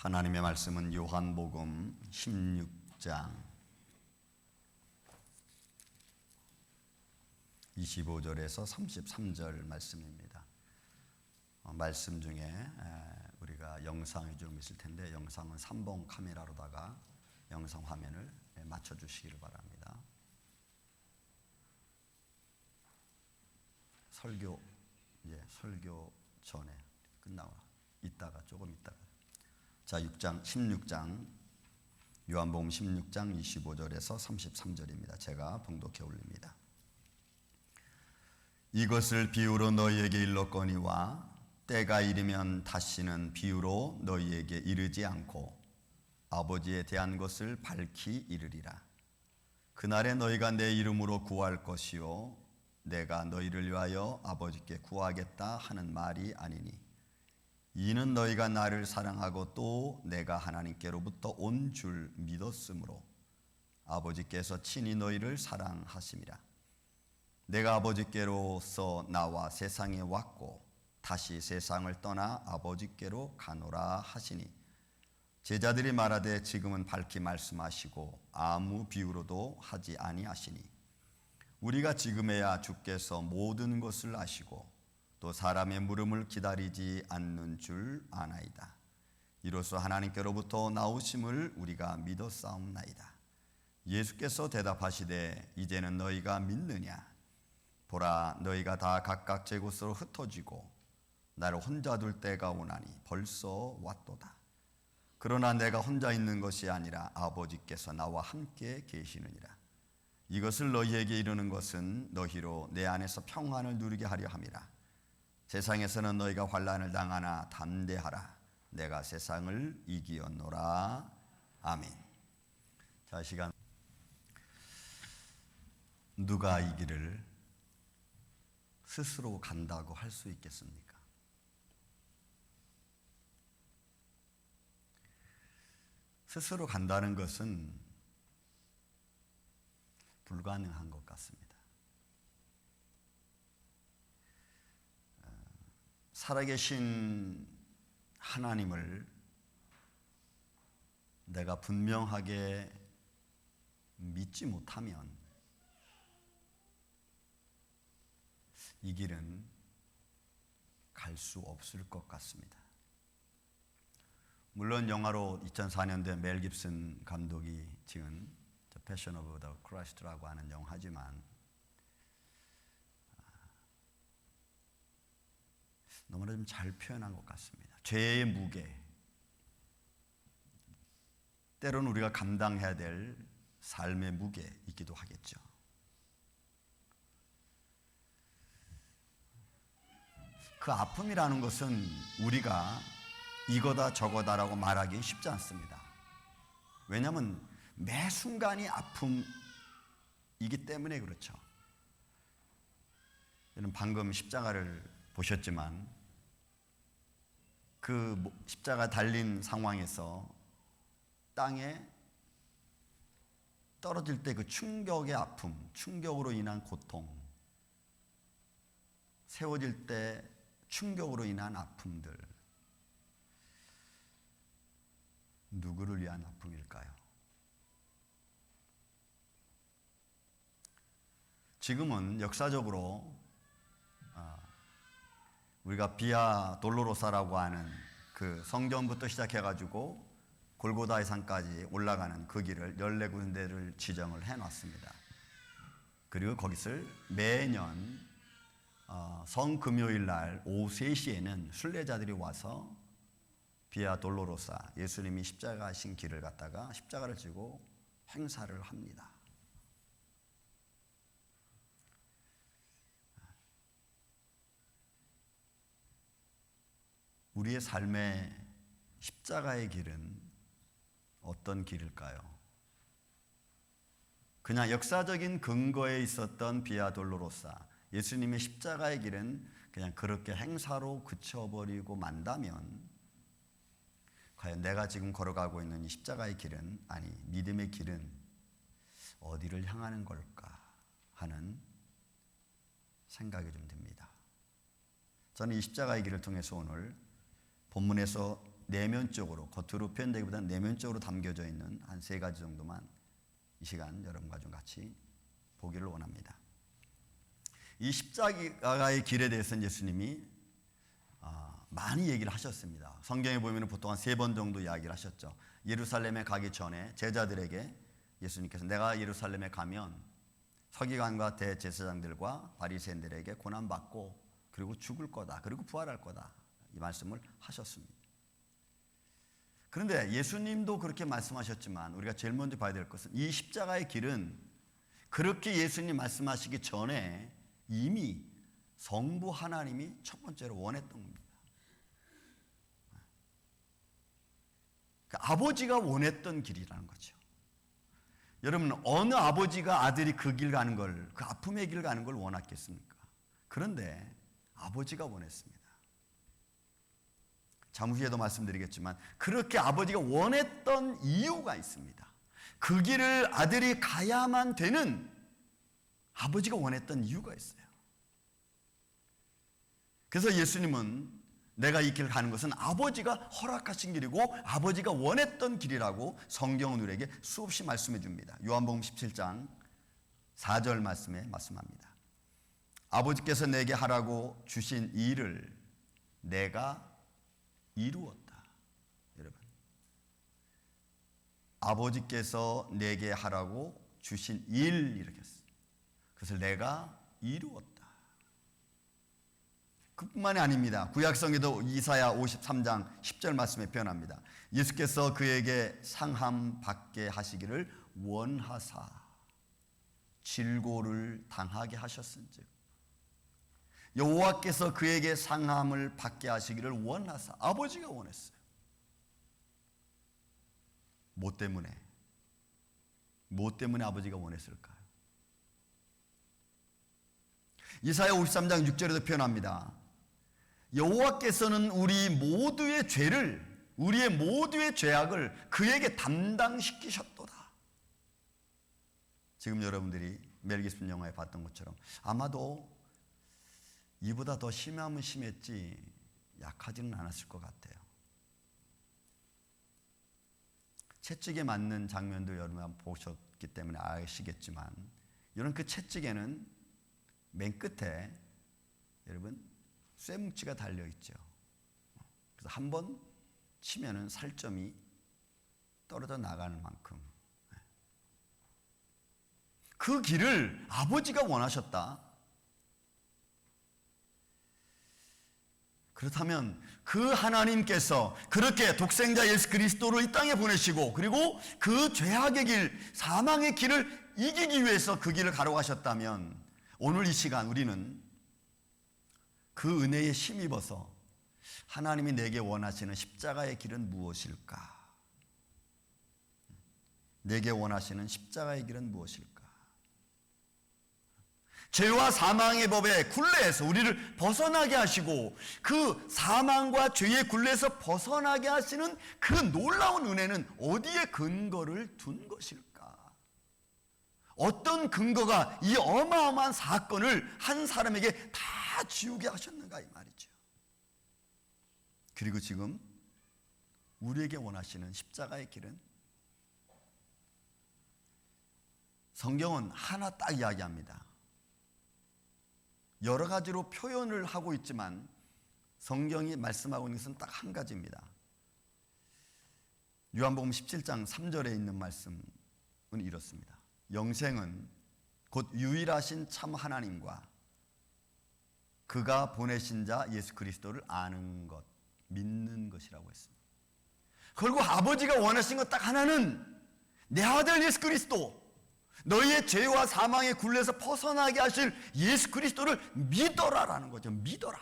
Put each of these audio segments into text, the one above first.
하나님의 말씀은 요한복음 16장 25절에서 33절 말씀입니다. 말씀 중에 우리가 영상이 좀 있을 텐데 영상은 3번 카메라로다가 영상 화면을 맞춰 주시기를 바랍니다. 설교 전에 끝나고 조금 있다가 자, 16장 요한복음 16장 25절에서 33절입니다. 제가 봉독해 올립니다. 이것을 비유로 너희에게 일렀거니와 때가 이르면 다시는 비유로 너희에게 이르지 않고 아버지에 대한 것을 밝히 이르리라. 그날에 너희가 내 이름으로 구할 것이요 내가 너희를 위하여 아버지께 구하겠다 하는 말이 아니니 이는 너희가 나를 사랑하고 또 내가 하나님께로부터 온 줄 믿었으므로 아버지께서 친히 너희를 사랑하심이라. 내가 아버지께로서 나와 세상에 왔고 다시 세상을 떠나 아버지께로 가노라 하시니 제자들이 말하되 지금은 밝히 말씀하시고 아무 비유로도 하지 아니하시니 우리가 지금에야 주께서 모든 것을 아시고 또 사람의 물음을 기다리지 않는 줄 아나이다. 이로써 하나님께로부터 나오심을 우리가 믿었사옵나이다. 예수께서 대답하시되 이제는 너희가 믿느냐? 보라, 너희가 다 각각 제 곳으로 흩어지고 나를 혼자 둘 때가 오나니 벌써 왔도다. 그러나 내가 혼자 있는 것이 아니라 아버지께서 나와 함께 계시느니라. 이것을 너희에게 이르는 것은 너희로 내 안에서 평안을 누리게 하려 함이라. 세상에서는 너희가 환난을 당하나 담대하라. 내가 세상을 이기었노라. 아멘. 자, 시간 누가 이 길을 스스로 간다고 할 수 있겠습니까? 스스로 간다는 것은 불가능한 것 같습니다. 살아계신 하나님을 내가 분명하게 믿지 못하면 이 길은 갈 수 없을 것 같습니다. 물론 영화로 2004년도에 멜 깁슨 감독이 찍은 The Passion of the Christ라고 하는 영화지만 너무나 좀 잘 표현한 것 같습니다. 죄의 무게, 때로는 우리가 감당해야 될 삶의 무게이기도 하겠죠. 그 아픔이라는 것은 우리가 이거다 저거다라고 말하기 쉽지 않습니다. 왜냐하면 매 순간이 아픔이기 때문에 그렇죠. 여러분 방금 십자가를 보셨지만 그 십자가 달린 상황에서 땅에 떨어질 때 그 충격의 아픔, 충격으로 인한 고통, 세워질 때 충격으로 인한 아픔들, 누구를 위한 아픔일까요? 지금은 역사적으로 우리가 비아 돌로로사라고 하는 그 성전부터 시작해가지고 골고다의 산까지 올라가는 그 길을 14군데를 지정을 해놨습니다. 그리고 거기를 매년 성금요일 날 오후 3시에는 순례자들이 와서 비아 돌로로사, 예수님이 십자가 하신 길을 갖다가 십자가를 지고 행사를 합니다. 우리의 삶의 십자가의 길은 어떤 길일까요? 그냥 역사적인 근거에 있었던 비아 돌로로사, 예수님의 십자가의 길은 그냥 그렇게 행사로 그쳐버리고 만다면 과연 내가 지금 걸어가고 있는 이 십자가의 길은, 아니 믿음의 길은 어디를 향하는 걸까 하는 생각이 좀 듭니다. 저는 이 십자가의 길을 통해서 오늘 본문에서 내면적으로, 겉으로 표현되기보다는 내면적으로 담겨져 있는 한 3가지 정도만 이 시간 여러분과 좀 같이 보기를 원합니다. 이 십자가의 길에 대해서는 예수님이 많이 얘기를 하셨습니다. 성경에 보면 보통 한 3번 정도 이야기를 하셨죠. 예루살렘에 가기 전에 제자들에게 예수님께서 내가 예루살렘에 가면 서기관과 대제사장들과 바리새인들에게 고난받고 그리고 죽을 거다. 그리고 부활할 거다. 이 말씀을 하셨습니다. 그런데 예수님도 그렇게 말씀하셨지만 우리가 제일 먼저 봐야 될 것은 이 십자가의 길은 그렇게 예수님 말씀하시기 전에 이미 성부 하나님이 첫 번째로 원했던 겁니다. 아버지가 원했던 길이라는 거죠. 여러분, 어느 아버지가 아들이 그 길 가는 걸, 그 아픔의 길 가는 걸 원했겠습니까? 그런데 아버지가 원했습니다. 잠시 후에도 말씀드리겠지만 그렇게 아버지가 원했던 이유가 있습니다. 그 길을 아들이 가야만 되는 아버지가 원했던 이유가 있어요. 그래서 예수님은 내가 이 길을 가는 것은 아버지가 허락하신 길이고 아버지가 원했던 길이라고 성경은 우리에게 수없이 말씀해 줍니다. 요한복음 17장 4절 말씀에 말씀합니다. 아버지께서 내게 하라고 주신 이 일을 내가 이루었다. 여러분, 아버지께서 내게 하라고 주신 일, 이렇게 했어요. 그것을 내가 이루었다. 그뿐만이 아닙니다. 구약성에도 이사야 53장 10절 말씀에 표현합니다. 예수께서 그에게 상함 받게 하시기를 원하사 질고를 당하게 하셨은즉, 여호와께서 그에게 상함을 받게 하시기를 원하사, 아버지가 원했어요. 뭐 때문에 아버지가 원했을까요? 이사야 53장 6절에도 표현합니다. 여호와께서는 우리의 모두의 죄악을 그에게 담당시키셨도다. 지금 여러분들이 멜 깁슨 영화에 봤던 것처럼 아마도 이보다 더 심하면 심했지 약하지는 않았을 것 같아요. 채찍에 맞는 장면도 여러분 보셨기 때문에 아시겠지만, 여러분 그 채찍에는 맨 끝에 여러분 쇠뭉치가 달려있죠. 그래서 한 번 치면은 살점이 떨어져 나가는 만큼 그 길을 아버지가 원하셨다. 그렇다면 그 하나님께서 그렇게 독생자 예수 그리스도를 이 땅에 보내시고 그리고 그 죄악의 길, 사망의 길을 이기기 위해서 그 길을 가로가셨다면 오늘 이 시간 우리는 그 은혜에 힘입어서 하나님이 내게 원하시는 십자가의 길은 무엇일까? 내게 원하시는 십자가의 길은 무엇일까? 죄와 사망의 법의 굴레에서 우리를 벗어나게 하시고 그 사망과 죄의 굴레에서 벗어나게 하시는 그 놀라운 은혜는 어디에 근거를 둔 것일까? 어떤 근거가 이 어마어마한 사건을 한 사람에게 다 지우게 하셨는가 이 말이죠. 그리고 지금 우리에게 원하시는 십자가의 길은 성경은 하나 딱 이야기합니다. 여러 가지로 표현을 하고 있지만 성경이 말씀하고 있는 것은 딱 한 가지입니다. 요한복음 17장 3절에 있는 말씀은 이렇습니다. 영생은 곧 유일하신 참 하나님과 그가 보내신 자 예수 그리스도를 아는 것, 믿는 것이라고 했습니다. 그리고 아버지가 원하신 것 딱 하나는 내 아들 예수 그리스도, 너희의 죄와 사망의 굴레에서 벗어나게 하실 예수 그리스도를 믿어라라는 거죠. 믿어라.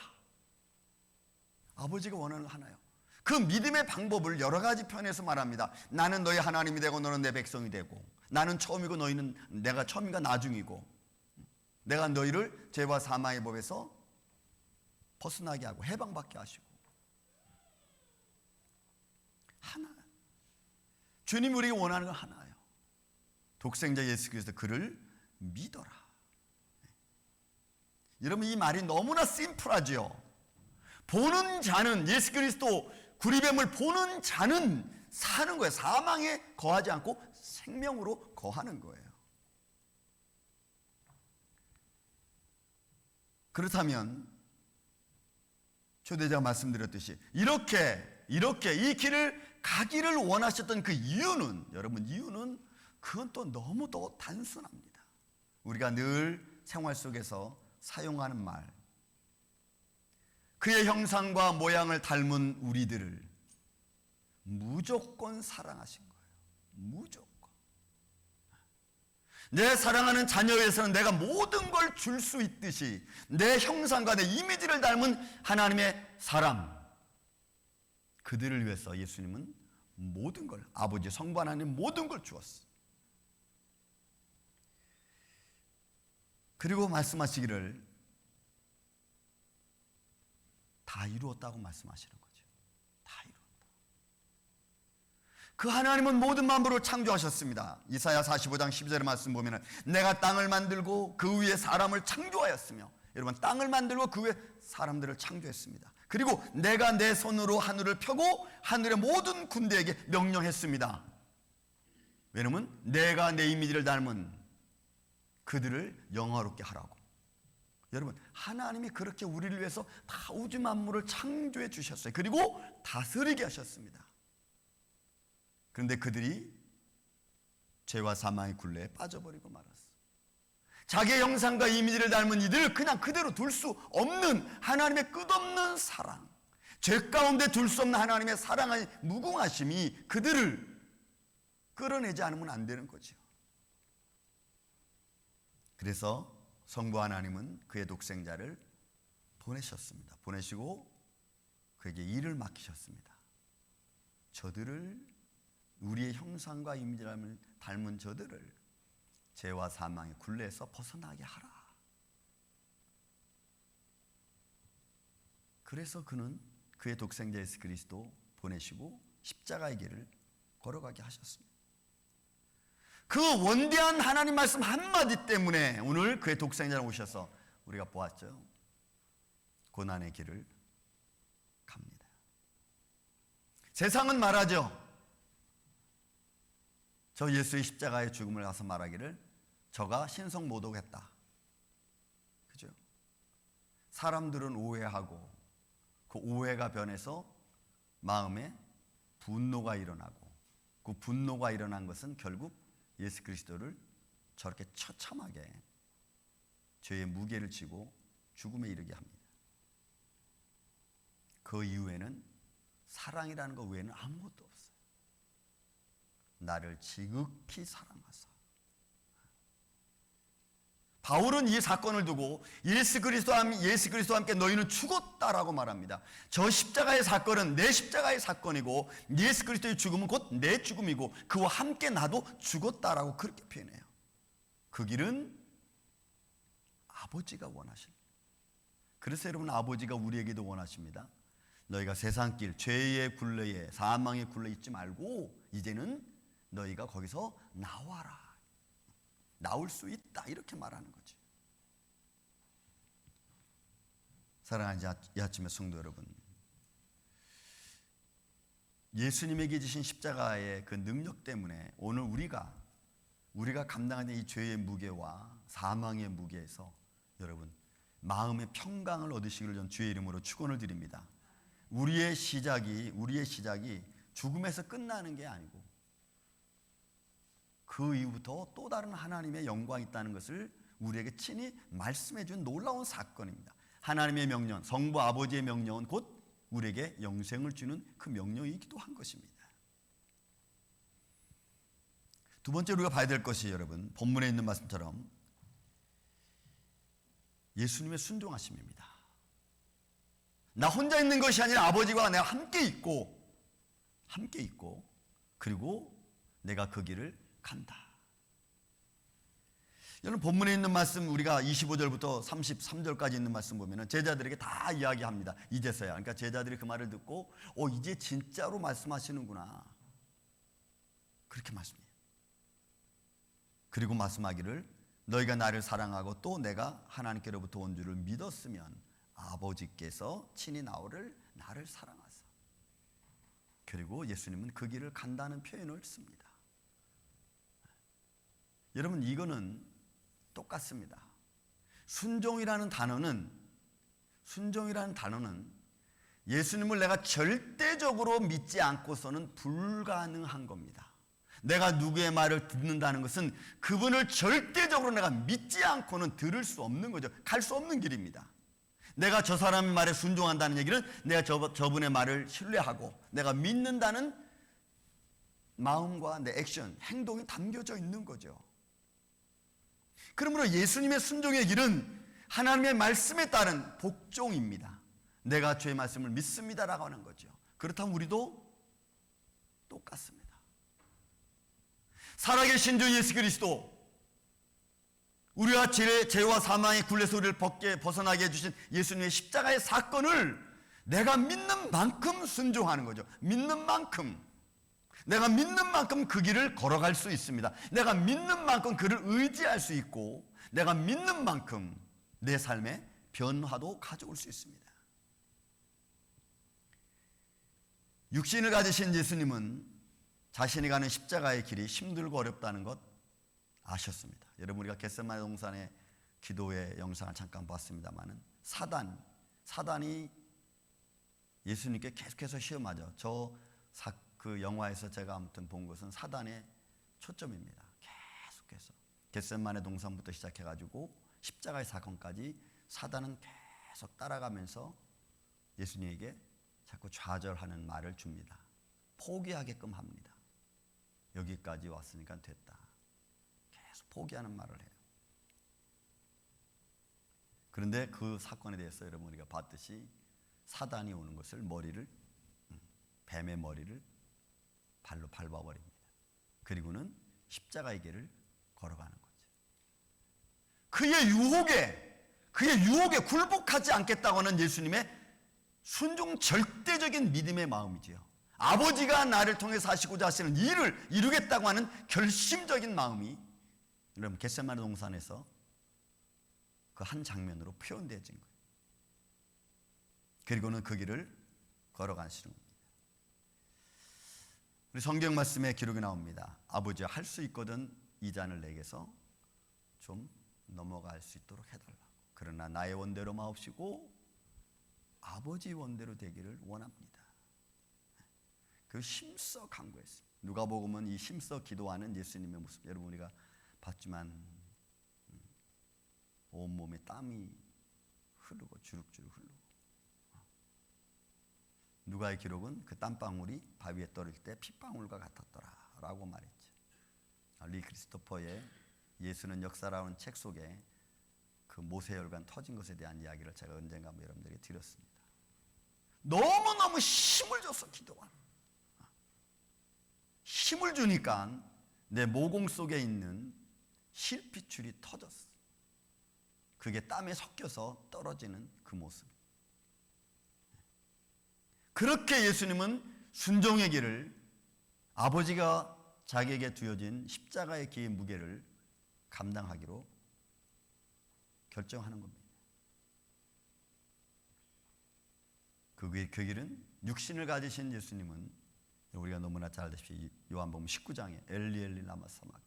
아버지가 원하는 거 하나요. 그 믿음의 방법을 여러 가지 편에서 말합니다. 나는 너희 하나님이 되고 너는 내 백성이 되고, 나는 처음이고 너희는 내가 처음인가 나중이고, 내가 너희를 죄와 사망의 법에서 벗어나게 하고 해방받게 하시고, 하나. 주님 우리가 원하는 건 하나예요. 독생자 예수 그리스도 그를 믿어라. 여러분 이 말이 너무나 심플하죠. 보는 자는 예수 그리스도 구리뱀을 보는 자는 사는 거예요. 사망에 거하지 않고 생명으로 거하는 거예요. 그렇다면 초대자가 말씀드렸듯이 이렇게 이 길을 가기를 원하셨던 그 이유는, 여러분, 이유는 그건 또 너무 더 단순합니다. 우리가 늘 생활 속에서 사용하는 말, 그의 형상과 모양을 닮은 우리들을 무조건 사랑하신 거예요. 무조건. 내 사랑하는 자녀에 위해서는 내가 모든 걸 줄 수 있듯이 내 형상과 내 이미지를 닮은 하나님의 사람, 그들을 위해서 예수님은 모든 걸, 아버지 성부 하나님 모든 걸 주었어요. 그리고 말씀하시기를 다 이루었다고 말씀하시는 거죠. 다 이루었다. 그 하나님은 모든 만물을 창조하셨습니다. 이사야 45장 12절의 말씀 보면 내가 땅을 만들고 그 위에 사람을 창조하였으며, 여러분, 땅을 만들고 그 위에 사람들을 창조했습니다. 그리고 내가 내 손으로 하늘을 펴고 하늘의 모든 군대에게 명령했습니다. 왜냐면 내가 내 이미지를 닮은 그들을 영화롭게 하라고. 여러분, 하나님이 그렇게 우리를 위해서 다 우주 만물을 창조해 주셨어요. 그리고 다스리게 하셨습니다. 그런데 그들이 죄와 사망의 굴레에 빠져버리고 말았어요. 자기의 형상과 이미지를 닮은 이들을 그냥 그대로 둘 수 없는 하나님의 끝없는 사랑, 죄 가운데 둘 수 없는 하나님의 사랑의 무궁하심이 그들을 끌어내지 않으면 안 되는 거죠. 그래서 성부 하나님은 그의 독생자를 보내셨습니다. 보내시고 그에게 일을 맡기셨습니다. 저들을, 우리의 형상과 이미지를 닮은 저들을 죄와 사망의 굴레에서 벗어나게 하라. 그래서 그는 그의 독생자 예수 그리스도 보내시고 십자가의 길을 걸어가게 하셨습니다. 그 원대한 하나님 말씀 한마디 때문에 오늘 그의 독생자를 오셔서 우리가 보았죠. 고난의 길을 갑니다. 세상은 말하죠. 저 예수의 십자가의 죽음을 가서 말하기를 저가 신성모독했다. 그죠? 사람들은 오해하고 그 오해가 변해서 마음에 분노가 일어나고, 그 분노가 일어난 것은 결국 예수 그리스도를 저렇게 처참하게 죄의 무게를 지고 죽음에 이르게 합니다. 그 이후에는 사랑이라는 것 외에는 아무것도 없어요. 나를 지극히 사랑하사. 바울은 이 사건을 두고 예수 그리스도와 함께 너희는 죽었다라고 말합니다. 저 십자가의 사건은 내 십자가의 사건이고 예수 그리스도의 죽음은 곧 내 죽음이고 그와 함께 나도 죽었다라고 그렇게 표현해요. 그 길은 아버지가 원하십니다. 그래서 여러분, 아버지가 우리에게도 원하십니다. 너희가 세상길, 죄의 굴레에, 사망의 굴레에 있지 말고 이제는 너희가 거기서 나와라. 나올 수 있다. 이렇게 말하는 거죠. 사랑하는 이 아침의 성도 여러분, 예수님에게 주신 십자가의 그 능력 때문에 오늘 우리가 감당하는 이 죄의 무게와 사망의 무게에서 여러분 마음의 평강을 얻으시기를 전 주의 이름으로 축원을 드립니다. 우리의 시작이 죽음에서 끝나는 게 아니고 그 이후부터 또 다른 하나님의 영광이 있다는 것을 우리에게 친히 말씀해 준 놀라운 사건입니다. 하나님의 명령, 성부 아버지의 명령은 곧 우리에게 영생을 주는 그 명령이기도 한 것입니다. 두 번째 우리가 봐야 될 것이, 여러분, 본문에 있는 말씀처럼 예수님의 순종하심입니다. 나 혼자 있는 것이 아니라 아버지와 내가 함께 있고 그리고 내가 그 길을 간다. 여러분, 본문에 있는 말씀, 우리가 25절부터 33절까지 있는 말씀 보면 제자들에게 다 이야기합니다. 이제서야. 그러니까 제자들이 그 말을 듣고 이제 진짜로 말씀하시는구나, 그렇게 말씀해요. 그리고 말씀하기를 너희가 나를 사랑하고 또 내가 하나님께로부터 온 줄을 믿었으면 아버지께서 친히 나를 사랑하사. 그리고 예수님은 그 길을 간다는 표현을 씁니다. 여러분, 이거는 똑같습니다. 순종이라는 단어는 예수님을 내가 절대적으로 믿지 않고서는 불가능한 겁니다. 내가 누구의 말을 듣는다는 것은 그분을 절대적으로 내가 믿지 않고는 들을 수 없는 거죠. 갈 수 없는 길입니다. 내가 저 사람의 말에 순종한다는 얘기는 내가 저분의 말을 신뢰하고 내가 믿는다는 마음과 내 액션, 행동이 담겨져 있는 거죠. 그러므로 예수님의 순종의 길은 하나님의 말씀에 따른 복종입니다. 내가 주의 말씀을 믿습니다라고 하는 거죠. 그렇다면 우리도 똑같습니다. 살아계신 주 예수 그리스도, 우리와 죄와 사망의 굴레에서 우리를 벗어나게 해주신 예수님의 십자가의 사건을 내가 믿는 만큼 순종하는 거죠. 믿는 만큼. 내가 믿는 만큼 그 길을 걸어갈 수 있습니다. 내가 믿는 만큼 그를 의지할 수 있고, 내가 믿는 만큼 내 삶에 변화도 가져올 수 있습니다. 육신을 가지신 예수님은 자신이 가는 십자가의 길이 힘들고 어렵다는 것 아셨습니다. 여러분, 우리가 겟세마네 동산의 기도의 영상을 잠깐 봤습니다만은 사단이 예수님께 계속해서 시험하죠. 그 영화에서 제가 아무튼 본 것은 사단의 초점입니다. 계속해서 겟세마네 동산부터 시작해가지고 십자가의 사건까지 사단은 계속 따라가면서 예수님에게 자꾸 좌절하는 말을 줍니다. 포기하게끔 합니다. 여기까지 왔으니까 됐다. 계속 포기하는 말을 해요. 그런데 그 사건에 대해서 여러분 우리가 봤듯이 사단이 오는 것을 뱀의 머리를 발로 밟아버립니다. 그리고는 십자가의 길을 걸어가는 거죠. 그의 유혹에 굴복하지 않겠다고 하는 예수님의 순종 절대적인 믿음의 마음이지요. 아버지가 나를 통해서 하시고자 하시는 일을 이루겠다고 하는 결심적인 마음이 여러분 겟세마네 동산에서 그 한 장면으로 표현되어진 거예요. 그리고는 그 길을 걸어가시는 겁니다. 우리 성경 말씀에 기록이 나옵니다. 아버지야, 할 수 있거든 이 잔을 내게서 좀 넘어갈 수 있도록 해달라고. 그러나 나의 원대로 마옵시고 아버지 원대로 되기를 원합니다. 그 힘써 간구했습니다. 누가복음은 이 힘써 기도하는 예수님의 모습, 여러분 우리가 봤지만 온몸에 땀이 흐르고 주룩주룩 흐르고, 누가의 기록은 그 땀방울이 바위에 떨어질 때 핏방울과 같았더라 라고 말했죠. 리 크리스토퍼의 예수는 역사라는 책 속에 그 모세혈관 터진 것에 대한 이야기를 제가 언젠가 여러분들에게 드렸습니다. 너무너무 힘을 줘서 기도하는, 힘을 주니까 내 모공 속에 있는 실핏줄이 터졌어. 그게 땀에 섞여서 떨어지는 그 모습. 그렇게 예수님은 순종의 길을, 아버지가 자기에게 두어진 십자가의 길의 무게를 감당하기로 결정하는 겁니다. 그 길은, 육신을 가지신 예수님은 우리가 너무나 잘 알다시피 요한복음 19장에 엘리 엘리 라마 사막단,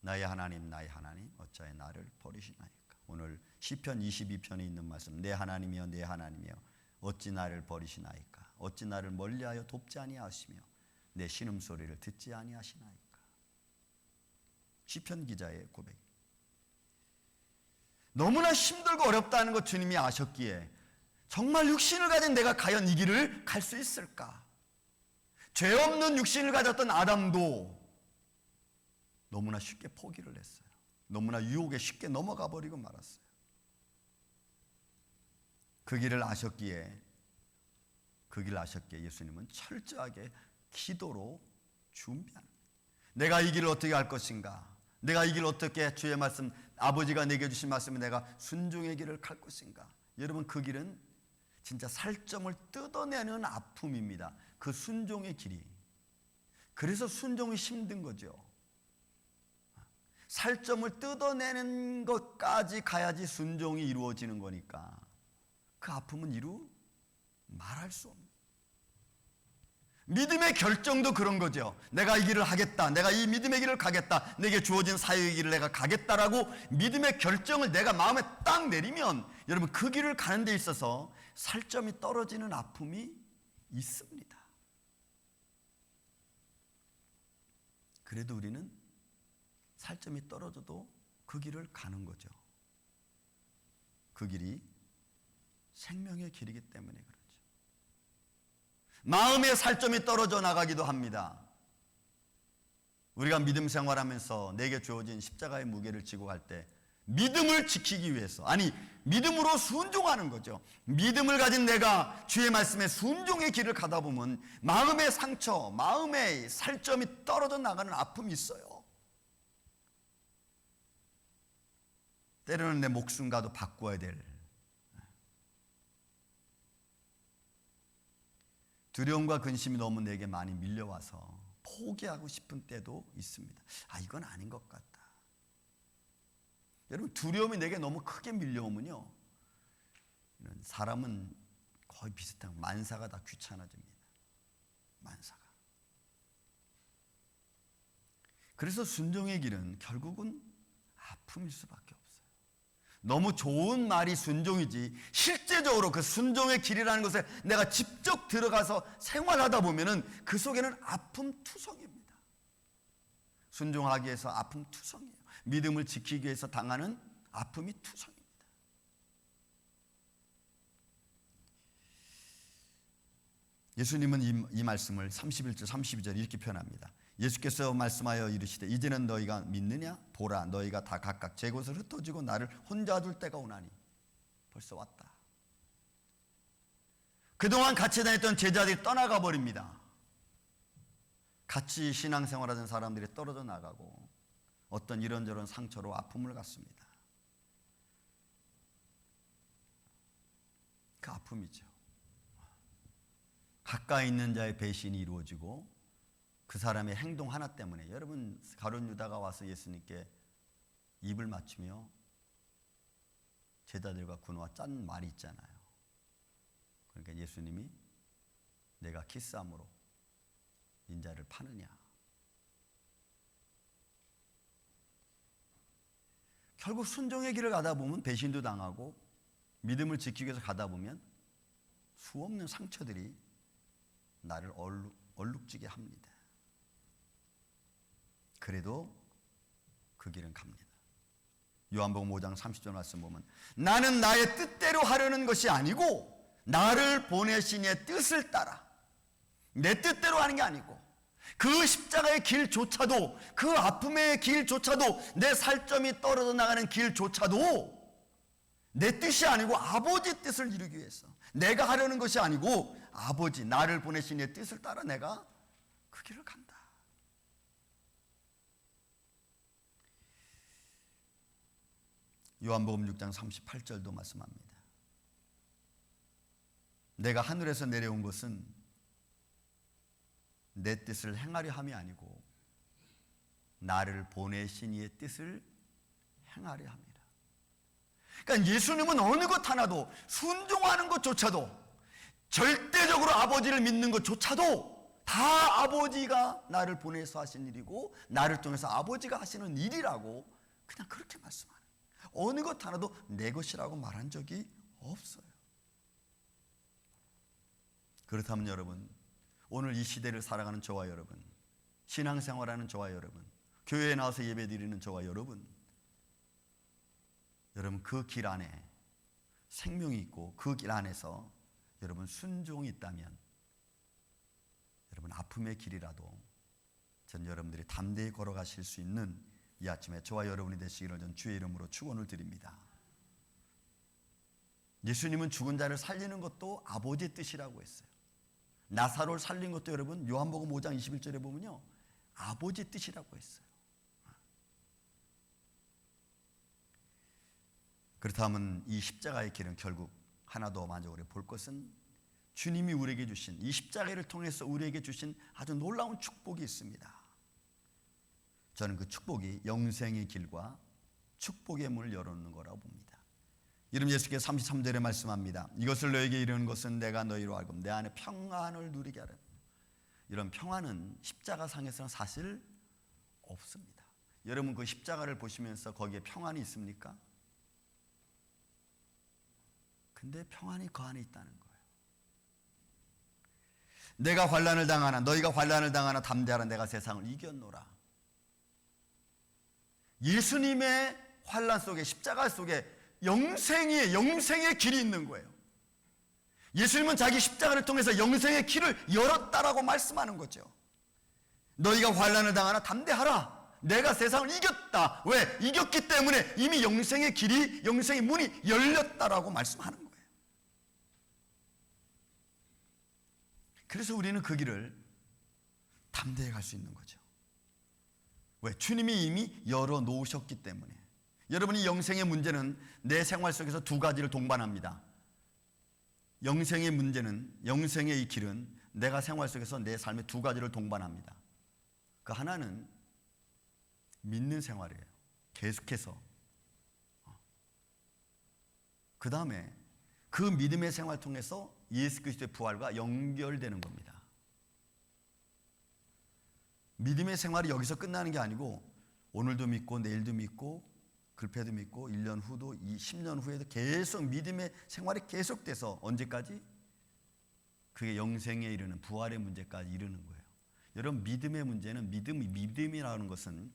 나의 하나님 어찌하여 나를 버리시나이까. 오늘 시편 22편에 있는 말씀, 내 하나님이여 내 하나님이여 어찌 나를 버리시나이까. 어찌 나를 멀리하여 돕지 아니하시며 내 신음소리를 듣지 아니하시나이까. 시편 기자의 고백. 너무나 힘들고 어렵다는 것 주님이 아셨기에 정말 육신을 가진 내가 과연 이 길을 갈 수 있을까? 죄 없는 육신을 가졌던 아담도 너무나 쉽게 포기를 했어요. 너무나 유혹에 쉽게 넘어가 버리고 말았어요. 그 길을 아셨기에 예수님은 철저하게 기도로 준비하는, 내가 이 길을 어떻게 할 것인가? 내가 이 길을 어떻게, 주의 말씀, 아버지가 내게 주신 말씀에 내가 순종의 길을 갈 것인가? 여러분, 그 길은 진짜 살점을 뜯어내는 아픔입니다. 그 순종의 길이. 그래서 순종이 힘든 거죠. 살점을 뜯어내는 것까지 가야지 순종이 이루어지는 거니까 그 아픔은 말할 수 없는. 믿음의 결정도 그런 거죠. 내가 이 길을 하겠다. 내가 이 믿음의 길을 가겠다. 내게 주어진 사역의 길을 내가 가겠다라고 믿음의 결정을 내가 마음에 딱 내리면 여러분 그 길을 가는 데 있어서 살점이 떨어지는 아픔이 있습니다. 그래도 우리는 살점이 떨어져도 그 길을 가는 거죠. 그 길이 생명의 길이기 때문에 그렇죠. 마음의 살점이 떨어져 나가기도 합니다. 우리가 믿음 생활하면서 내게 주어진 십자가의 무게를 지고 갈 때 믿음을 지키기 위해서, 아니 믿음으로 순종하는 거죠. 믿음을 가진 내가 주의 말씀에 순종의 길을 가다 보면 마음의 상처, 마음의 살점이 떨어져 나가는 아픔이 있어요. 때로는 내 목숨과도 바꿔야 될 두려움과 근심이 너무 내게 많이 밀려와서 포기하고 싶은 때도 있습니다. 이건 아닌 것 같다. 여러분 두려움이 내게 너무 크게 밀려오면요, 사람은 거의 비슷한 만사가 다 귀찮아집니다. 만사가. 그래서 순종의 길은 결국은 아픔일 수밖에 없어요. 너무 좋은 말이 순종이지 실제적으로 그 순종의 길이라는 것에 내가 직접 들어가서 생활하다 보면은 그 속에는 아픔 투성입니다. 순종하기 위해서 아픔 투성이에요. 믿음을 지키기 위해서 당하는 아픔이 투성입니다. 예수님은 이 말씀을 31절 32절 이렇게 표현합니다. 예수께서 말씀하여 이르시되 이제는 너희가 믿느냐? 보라, 너희가 다 각각 제 곳을 흩어지고 나를 혼자 둘 때가 오나니. 벌써 왔다. 그동안 같이 다녔던 제자들이 떠나가 버립니다. 같이 신앙생활하던 사람들이 떨어져 나가고 어떤 이런저런 상처로 아픔을 갖습니다. 그 아픔이죠. 가까이 있는 자의 배신이 이루어지고 그 사람의 행동 하나 때문에, 여러분 가룟 유다가 와서 예수님께 입을 맞추며 제자들과 군우와 짠 말이 있잖아요. 그러니까 예수님이 내가 키스함으로 인자를 파느냐. 결국 순종의 길을 가다 보면 배신도 당하고 믿음을 지키기 위해서 가다 보면 수없는 상처들이 나를 얼룩지게 합니다. 그래도 그 길은 갑니다. 요한복음 5장 30절 말씀 보면 나는 나의 뜻대로 하려는 것이 아니고 나를 보내신 이의 뜻을 따라, 내 뜻대로 하는 게 아니고 그 십자가의 길조차도, 그 아픔의 길조차도, 내 살점이 떨어져 나가는 길조차도 내 뜻이 아니고 아버지 뜻을 이루기 위해서, 내가 하려는 것이 아니고 아버지, 나를 보내신 이의 뜻을 따라 내가 그 길을 간다. 요한복음 6장 38절도 말씀합니다. 내가 하늘에서 내려온 것은 내 뜻을 행하려 함이 아니고 나를 보내신 이의 뜻을 행하려 합니다. 그러니까 예수님은 어느 것 하나도, 순종하는 것조차도, 절대적으로 아버지를 믿는 것조차도 다 아버지가 나를 보내서 하신 일이고 나를 통해서 아버지가 하시는 일이라고 그냥 그렇게 말씀하는, 어느 것 하나도 내 것이라고 말한 적이 없어요. 그렇다면 여러분, 오늘 이 시대를 살아가는 저와 여러분, 신앙생활하는 저와 여러분, 교회에 나와서 예배드리는 저와 여러분, 여러분 그 길 안에 생명이 있고 그 길 안에서 여러분 순종이 있다면 여러분 아픔의 길이라도 전 여러분들이 담대히 걸어가실 수 있는 이 아침에 저와 여러분이 되시기를 전 주의 이름으로 축원을 드립니다. 예수님은 죽은 자를 살리는 것도 아버지의 뜻이라고 했어요. 나사로를 살린 것도 여러분 요한복음 5장 21절에 보면요, 아버지의 뜻이라고 했어요. 그렇다면 이 십자가의 길은 결국 하나 더 먼저 우리 볼 것은 주님이 우리에게 주신, 이 십자가를 통해서 우리에게 주신 아주 놀라운 축복이 있습니다. 저는 그 축복이 영생의 길과 축복의 문을 열어놓는 거라고 봅니다. 이름 예수께서 33절에 말씀합니다. 이것을 너에게 이르는 것은 내가 너희로 알고 내 안에 평안을 누리게 하라. 이런 평안은 십자가상에서는 사실 없습니다. 여러분 그 십자가를 보시면서 거기에 평안이 있습니까? 근데 평안이 그 안에 있다는 거예요. 내가 환난을 당하나 너희가 환난을 당하나 담대하라 내가 세상을 이겼노라. 예수님의 환난 속에 십자가 속에 영생의 길이 있는 거예요. 예수님은 자기 십자가를 통해서 영생의 길을 열었다라고 말씀하는 거죠. 너희가 환난을 당하나 담대하라. 내가 세상을 이겼다. 왜? 이겼기 때문에 이미 영생의 길이, 영생의 문이 열렸다라고 말씀하는 거예요. 그래서 우리는 그 길을 담대히 갈 수 있는 거죠. 왜? 주님이 이미 열어놓으셨기 때문에. 여러분이 영생의 문제는 내 생활 속에서 두 가지를 동반합니다. 영생의 문제는, 영생의 이 길은 내가 생활 속에서 내 삶의 두 가지를 동반합니다. 그 하나는 믿는 생활이에요. 계속해서. 그 다음에 그 믿음의 생활 통해서 예수 그리스도의 부활과 연결되는 겁니다. 믿음의 생활이 여기서 끝나는 게 아니고 오늘도 믿고 내일도 믿고 글패도 믿고 1년 후도 10년 후에도 계속 믿음의 생활이 계속돼서 언제까지? 그게 영생에 이르는 부활의 문제까지 이르는 거예요. 여러분 믿음의 문제는 믿음이라는 것은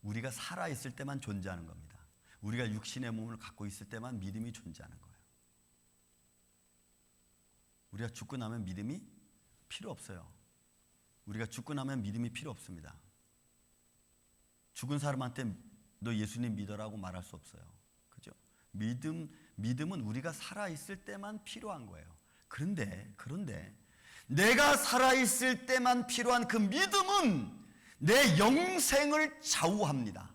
우리가 살아있을 때만 존재하는 겁니다. 우리가 육신의 몸을 갖고 있을 때만 믿음이 존재하는 거예요. 우리가 죽고 나면 믿음이 필요 없어요. 우리가 죽고 나면 믿음이 필요 없습니다. 죽은 사람한테 너 예수님 믿어라고 말할 수 없어요. 그죠? 믿음은 우리가 살아있을 때만 필요한 거예요. 그런데 내가 살아있을 때만 필요한 그 믿음은 내 영생을 좌우합니다.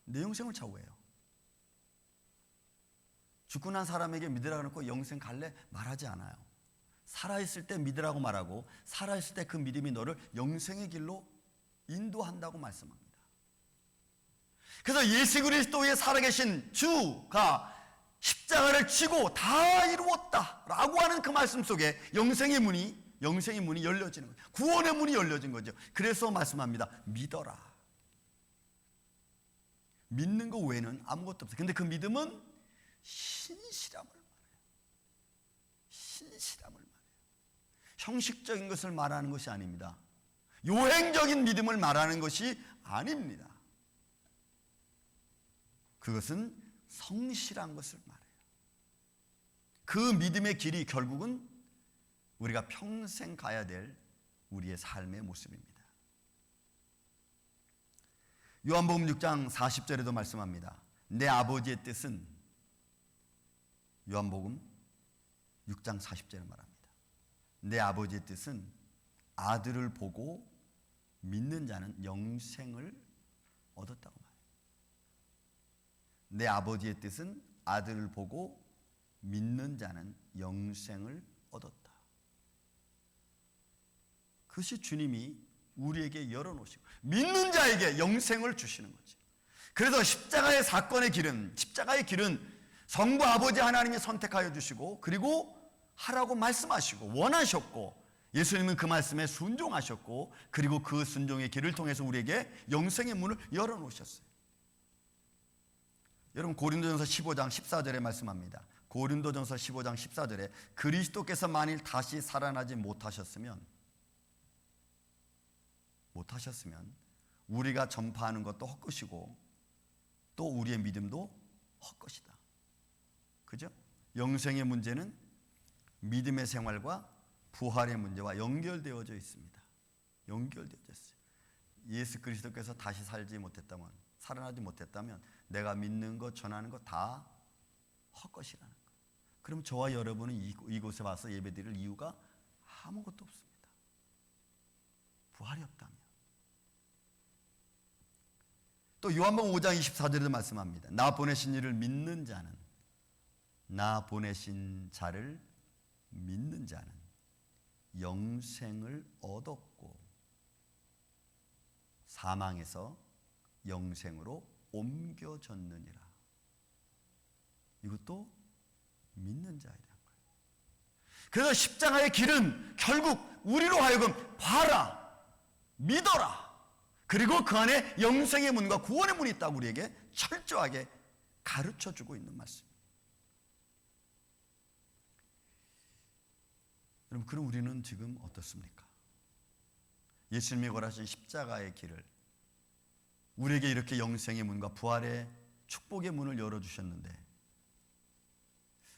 내 영생을 좌우해요. 죽고 난 사람에게 믿으라고 해놓고 영생 갈래? 말하지 않아요. 살아있을 때 믿으라고 말하고 살아있을 때 그 믿음이 너를 영생의 길로 인도한다고 말씀합니다. 그래서 예수 그리스도의 살아계신 주가 십자가를 지고 다 이루었다라고 하는 그 말씀 속에 영생의 문이 열려지는 거예요. 구원의 문이 열려진 거죠. 그래서 말씀합니다. 믿어라. 믿는 거 외에는 아무것도 없어요. 근데 그 믿음은 신실함을 말해요. 신실함을 말해요. 형식적인 것을 말하는 것이 아닙니다. 요행적인 믿음을 말하는 것이 아닙니다. 그것은 성실한 것을 말해요. 그 믿음의 길이 결국은 우리가 평생 가야 될 우리의 삶의 모습입니다. 요한복음 6장 40절에도 말씀합니다. 내 아버지의 뜻은, 요한복음 6장 40절에 말합니다. 내 아버지의 뜻은 아들을 보고 믿는 자는 영생을 얻었다고 말해요. 내 아버지의 뜻은 아들을 보고 믿는 자는 영생을 얻었다. 그것이 주님이 우리에게 열어놓으시고 믿는 자에게 영생을 주시는 거죠. 그래서 십자가의 사건의 길은, 십자가의 길은 성부 아버지 하나님이 선택하여 주시고 그리고 하라고 말씀하시고 원하셨고 예수님은 그 말씀에 순종하셨고 그리고 그 순종의 길을 통해서 우리에게 영생의 문을 열어놓으셨어요. 여러분 고린도전서 15장 14절에 말씀합니다. 고린도전서 15장 14절에 그리스도께서 만일 다시 살아나지 못하셨으면 우리가 전파하는 것도 헛것이고 또 우리의 믿음도 헛것이다. 그죠? 영생의 문제는 믿음의 생활과 부활의 문제와 연결되어져 있습니다. 연결되어져 있어요. 예수 그리스도께서 다시 살아나지 못했다면 내가 믿는 것, 전하는 것 다 헛것이라는 것. 그럼 저와 여러분은 이곳에 와서 예배드릴 이유가 아무것도 없습니다. 부활이 없다면. 또 요한복음 5장 24절에도 말씀합니다. 나 보내신 이를 믿는 자는, 나 보내신 자를 믿는 자는 영생을 얻었고 사망에서 영생으로 옮겨졌느니라. 이것도 믿는 자에 대한 거예요. 그래서 십자가의 길은 결국 우리로 하여금 봐라, 믿어라, 그리고 그 안에 영생의 문과 구원의 문이 있다고 우리에게 철저하게 가르쳐주고 있는 말씀입니다. 여러분, 그럼 우리는 지금 어떻습니까? 예수님이 걸으신 십자가의 길을, 우리에게 이렇게 영생의 문과 부활의 축복의 문을 열어주셨는데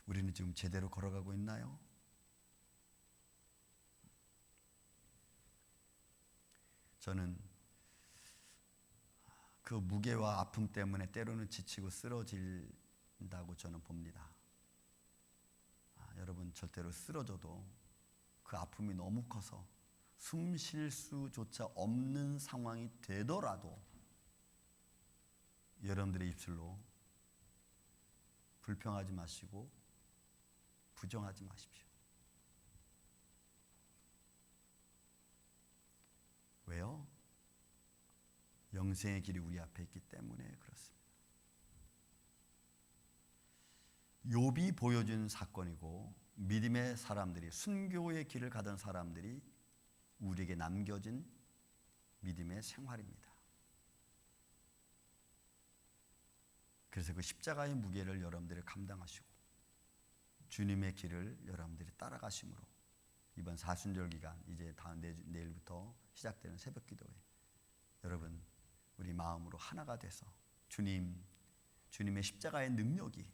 우리는 지금 제대로 걸어가고 있나요? 저는 그 무게와 아픔 때문에 때로는 지치고 쓰러진다고 저는 봅니다. 여러분, 절대로 쓰러져도 그 아픔이 너무 커서 숨 쉴 수조차 없는 상황이 되더라도 여러분들의 입술로 불평하지 마시고 부정하지 마십시오. 왜요? 영생의 길이 우리 앞에 있기 때문에 그렇습니다. 욥이 보여준 사건이고, 믿음의 사람들이, 순교의 길을 가던 사람들이 우리에게 남겨진 믿음의 생활입니다. 그래서 그 십자가의 무게를 여러분들이 감당하시고 주님의 길을 여러분들이 따라가심으로 이번 사순절 기간, 이제 다음 내일부터 시작되는 새벽 기도회, 여러분 우리 마음으로 하나가 돼서 주님의 십자가의 능력이,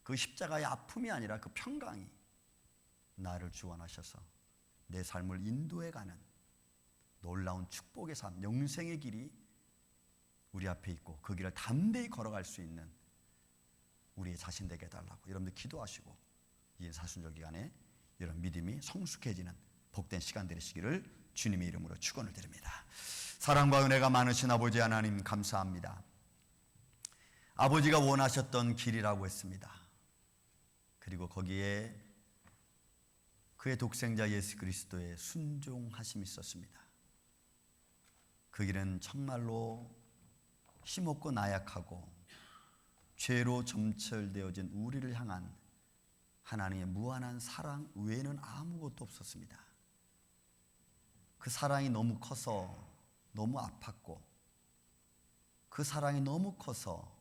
그 십자가의 아픔이 아니라 그 평강이 나를 주관하셔서 내 삶을 인도해가는 놀라운 축복의 삶, 영생의 길이 우리 앞에 있고 그 길을 담대히 걸어갈 수 있는 우리의 자신 되게 해달라고 여러분들 기도하시고, 이 사순절 기간에 이런 믿음이 성숙해지는 복된 시간 되시기를 주님의 이름으로 축원을 드립니다. 사랑과 은혜가 많으신 아버지 하나님, 감사합니다. 아버지가 원하셨던 길이라고 했습니다. 그리고 거기에 그의 독생자 예수 그리스도의 순종하심이 있었습니다. 그 길은 정말로 힘없고 나약하고 죄로 점철되어진 우리를 향한 하나님의 무한한 사랑 외에는 아무것도 없었습니다. 그 사랑이 너무 커서 너무 아팠고, 그 사랑이 너무 커서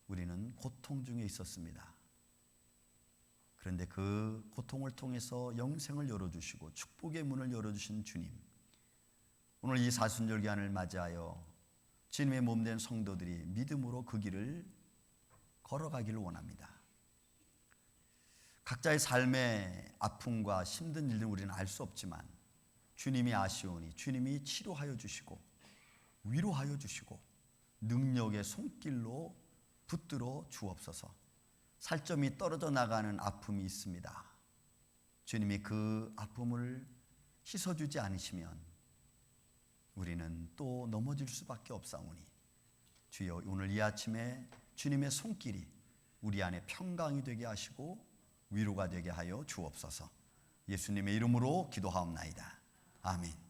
우리는 고통 중에 있었습니다. 그런데 그 고통을 통해서 영생을 열어주시고 축복의 문을 열어주신 주님, 오늘 이 사순절 기한을 맞이하여 주님의 몸된 성도들이 믿음으로 그 길을 걸어가기를 원합니다. 각자의 삶의 아픔과 힘든 일들은 우리는 알 수 없지만 주님이 아시오니 주님이 치료하여 주시고 위로하여 주시고 능력의 손길로 붙들어 주옵소서. 살점이 떨어져 나가는 아픔이 있습니다. 주님이 그 아픔을 씻어주지 않으시면 우리는 또 넘어질 수밖에 없사오니 주여, 오늘 이 아침에 주님의 손길이 우리 안에 평강이 되게 하시고 위로가 되게 하여 주옵소서. 예수님의 이름으로 기도하옵나이다. 아멘.